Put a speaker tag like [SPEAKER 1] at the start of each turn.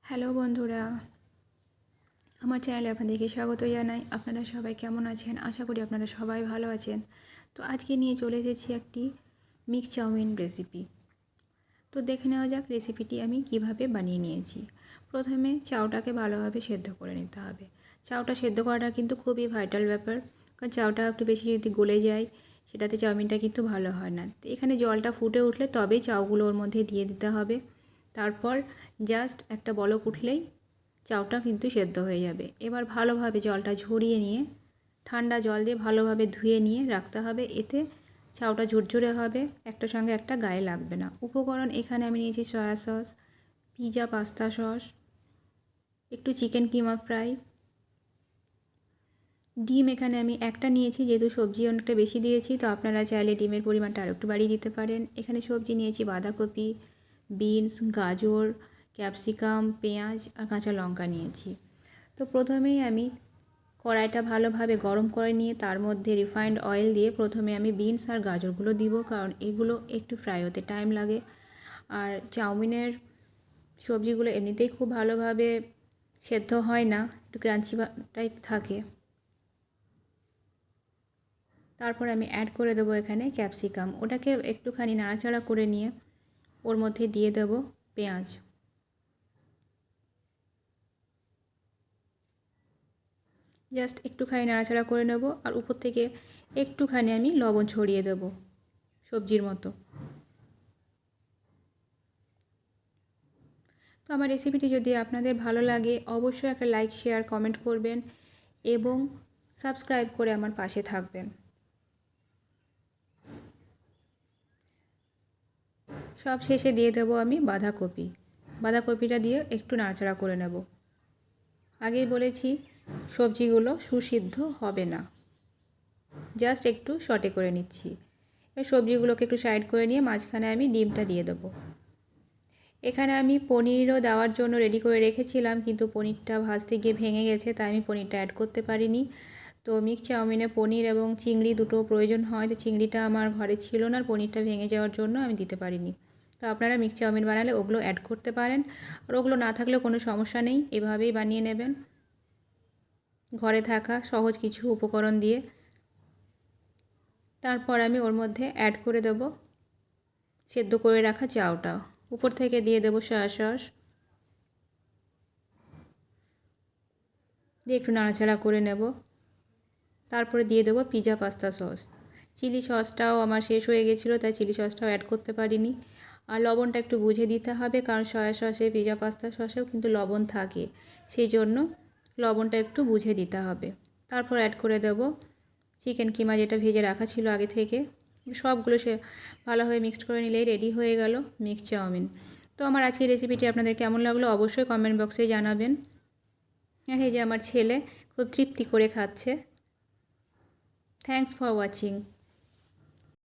[SPEAKER 1] Hello বন্ধুরা, আমার চ্যানেলে আপনাদেরকে স্বাগত জানাই। আপনারা সবাই কেমন আছেন? আশা করি আপনারা সবাই ভালো আছেন। তো আজকে নিয়ে চলে এসেছি একটি মিক্স চাউমিন রেসিপি। তো দেখে নেওয়া যাক রেসিপিটি আমি কিভাবে বানিয়ে নিয়েছি। প্রথমে চাউটাকে ভালোভাবে সেদ্ধ করে নিতে হবে। চাউটা সেদ্ধ করাটা কিন্তু খুবই ভাইটাল ব্যাপার, কারণ চাউটা একটু বেশি যদি গলে যায় সেটাতে চাউমিনটা কিন্তু ভালো হয় না। তো এখানে জলটা ফুটে উঠলে তবেই চাউগুলো ওর মধ্যে দিয়ে দিতে হবে। তারপর জাস্ট একটা বলক উঠলেই চাউটা কিন্তু সেদ্ধ হয়ে যাবে। এবার ভালোভাবে জলটা ঝরিয়ে নিয়ে ঠান্ডা জল দিয়ে ভালোভাবে ধুয়ে নিয়ে রাখতে হবে। এতে চাউটা ঝুরঝুরে হবে, একটার সঙ্গে একটা গায়ে লাগবে না। উপকরণ এখানে আমি নিয়েছি soya sauce, pizza pasta sauce, একটু চিকেন কিমা ফ্রাই, ডিম এখানে আমি একটা নিয়েছি, যেহেতু সবজি অনেকটা বেশি দিয়েছি তো আপনারা চাইলে ডিমের পরিমাণটা আরও একটু বাড়িয়ে দিতে পারেন। এখানে সবজি নিয়েছি বাঁধাকপি, বিনস, গাজর, ক্যাপসিকাম, পেঁয়াজ আর কাঁচা লঙ্কা নিয়েছি। তো প্রথমেই আমি কড়াইটা ভালোভাবে গরম করে নিয়ে তার মধ্যে রিফাইন্ড অয়েল দিয়ে প্রথমে আমি বিনস আর গাজরগুলো দিব, কারণ এগুলো একটু ফ্রাই হতে টাইম লাগে। আর চাউমিনের সবজিগুলো এমনিতেই খুব ভালোভাবে সেদ্ধ হয় না, একটু ক্রাঞ্চি টাইপ থাকে। তারপর আমি অ্যাড করে দেবো এখানে ক্যাপসিকাম, ওটাকে একটুখানি নাড়াচাড়া করে নিয়ে ওর মধ্যে দিয়ে দেব পেঁয়াজ। জাস্ট একটুখানি নাড়াচাড়া করে নেব আর উপর থেকে একটুখানি আমি লবণ ছড়িয়ে দেব সবজির মতো। তো আমার রেসিপিটি যদি আপনাদের ভালো লাগে অবশ্যই একটা লাইক, শেয়ার, কমেন্ট করবেন এবং সাবস্ক্রাইব করে আমার পাশে থাকবেন। সব শেষে দিয়ে দেবো আমি বাঁধাকপিটা দিয়ে একটু নাড়াচাড়া করে নেব। আগেই বলেছি সবজিগুলো সুসিদ্ধ হবে না, জাস্ট একটু সটে করে নিচ্ছি। এবার সবজিগুলোকে একটু সাইড করে নিয়ে মাঝখানে আমি ডিমটা দিয়ে দেবো। এখানে আমি পনিরও দেওয়ার জন্য রেডি করে রেখেছিলাম, কিন্তু পনিরটা ভাজতে গিয়ে ভেঙে গেছে, তাই আমি পনিরটা অ্যাড করতে পারিনি। তো মিক্স চাউমিনে পনির এবং চিংড়ি দুটো প্রয়োজন হয়, তো চিংড়িটা আমার ঘরে ছিল না আর পনিরটা ভেঙে যাওয়ার জন্য আমি দিতে পারিনি। তো আপনারা মিক্স চাউমিন বানালে ওগুলো অ্যাড করতে পারেন, আর ওগুলো না থাকলেও কোনো সমস্যা নেই, এভাবেই বানিয়ে নেবেন ঘরে থাকা সহজ কিছু উপকরণ দিয়ে। তারপর আমি ওর মধ্যে অ্যাড করে দেব সেদ্ধ করে রাখা চাউটা, উপর থেকে দিয়ে দেবো সয়া সস, দিয়ে একটু নাড়াচাড়া করে নেব। তারপরে দিয়ে দেবো পিৎজা পাস্তা সস। চিলি সসটাও আমার শেষ হয়ে গেছিলো, তাই চিলি সসটাও অ্যাড করতে পারিনি। আর লবণটা একটু বুঝে দিতে হবে, কারণ সয়া সসে, পিৎজা পাস্তা সসেও কিন্তু লবণ থাকে, সেই জন্য লবণটা একটু বুঝে দিতে হবে। তারপর অ্যাড করে দেব চিকেন কিমা, যেটা ভেজে রাখা ছিল আগে থেকে। সবগুলো সে ভালোভাবে মিক্সড করে নিলেই রেডি হয়ে গেল মিক্সড চাউমিন। তো আমার আজকের রেসিপিটি আপনাদের কেমন লাগলো অবশ্যই কমেন্ট বক্সে জানাবেন। আর এই যে আমার ছেলে খুব তৃপ্তি করে খাচ্ছে। Thanks for watching.